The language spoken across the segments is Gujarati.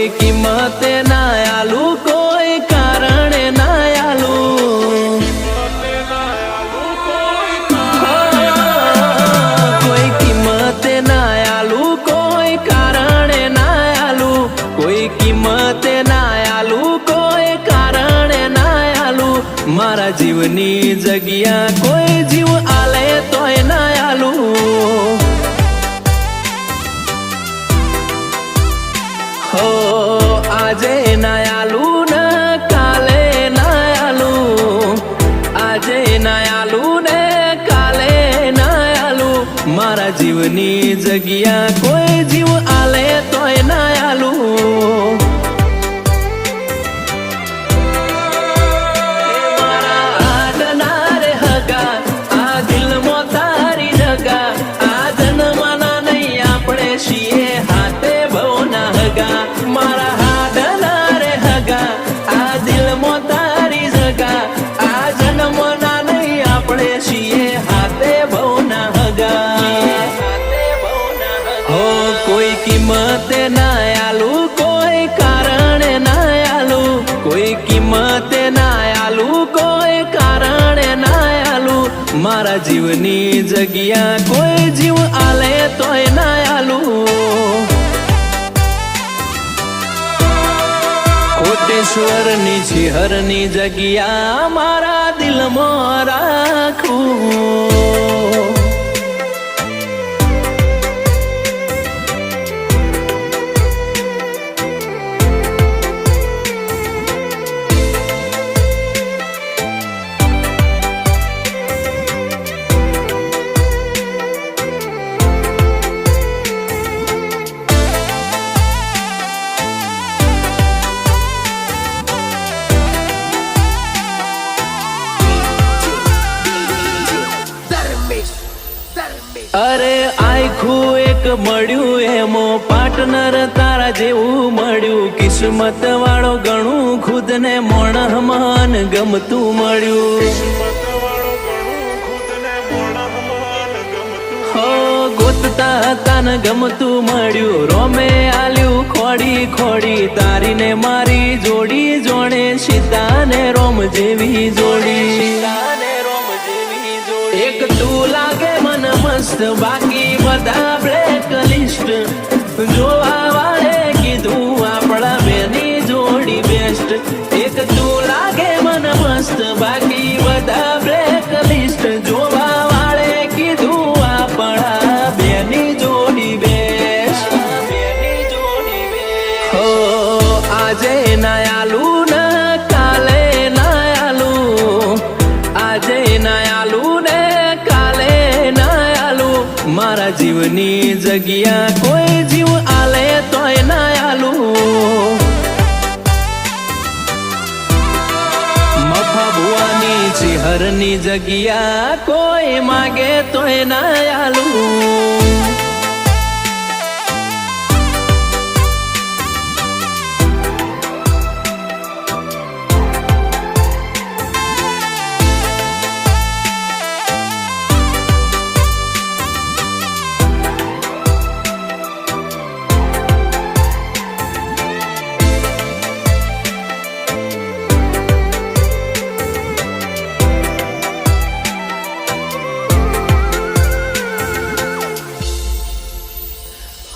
કોઈ કિંમતે ના આલું, કોઈ કારણે ના આલું, કોઈ કિંમતે ના આલું, કોઈ કારણે ના આલું, કોઈ કિંમતે ના આલું, કોઈ કારણે ના આલું. મારા જીવની જગ્યા કોઈ જીવ આલે તોય ના આલું. હો આજે ના આલું ને કાલે ના આલું, આજે ના આલું ને કાલે ના આલું. મારા જીવની જગ્યા કોઈ જીવ આલે તોય ના આલું. કોઈ કિંમતે ના આલું, કોઈ કારણે ના આલું, કોઈ કિંમતે ના આલું, કોઈ કારણે ના આલું. મારા જીવની જગ્યા કોઈ જીવ આલે તોય ના આલું. કોટેશ્વરની શિહરની જગ્યા મારા દિલમાં રાખું. અરે આખું એક મળ્યું એમો પાર્ટનર તારા જેવું મળ્યું. કિસ્મત વાળો ઘણું ખુદને મોણહમાન ગમતું મળ્યું. હો ગોતતા હતા ને ગમતું મળ્યું. રોમે આલ્યું ખોડી ખોડી તારીને મારી જોડી જોડે સીતા ને રોમ જેવી જોડી. એક તું લાગે મન મસ્ત બાકી બધા બ્લેક લિસ્ટ. જોવા વાળે કીધું આપણા બેની જોડી બેસ્ટ. એક તું લાગે મન મસ્ત બાકી બધા બ્લેક લિસ્ટ. જોવા વાળે કીધું આપણા બેની જોડી બેસ્ટ. હો આજે ના આલું ને કાલે ના આલું, આજે ના આલું ને મારા જીવની જગ્યા કોઈ જીવ આલે તોય ના આલું. મફા ભુવાની શિહરની જગ્યા કોઈ માગે તોય ના આલું.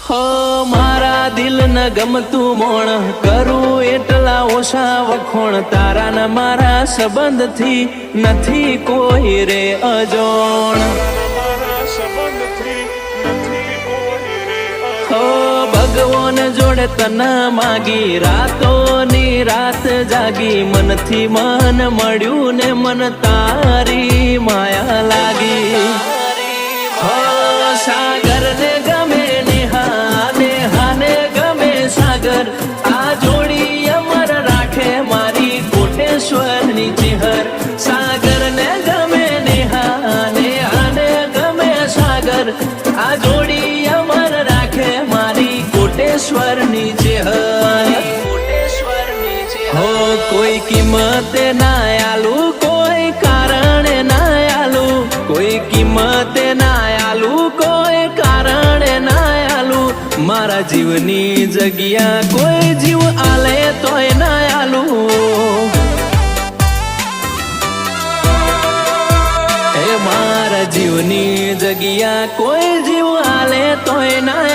હો મારા દિલ ન ગમતું મોણ કરું એટલા ઓછા વખોણ. તારા ન મારા સંબંધથી નથી કોઈ રે અજોણ. હો ભગવાન જોડે તને માગી રાતોની રાત જાગી. મનથી મન મળ્યું ને મન તારી માયા લાગી. હો સાગર ને ગમે નેહાને ગમે સાગર. આ જોડી અમર રાખે મારી કોટેશ્વરની ચિહર. સાગર ને ગમે નેહાને ગમે સાગર. આ જોડી અમર રાખે મારી કોટેશ્વરની ચિહર. હો કોઈ કિંમતે ના આલું, કોઈ કારણે ના આલું, કોઈ કિંમતે ના આલું, કોઈ કારણે ના આલું. મારા જીવની જગ્યા કોઈ જીવ રૂપિયા કોઈ જીવ હાલે તોય ના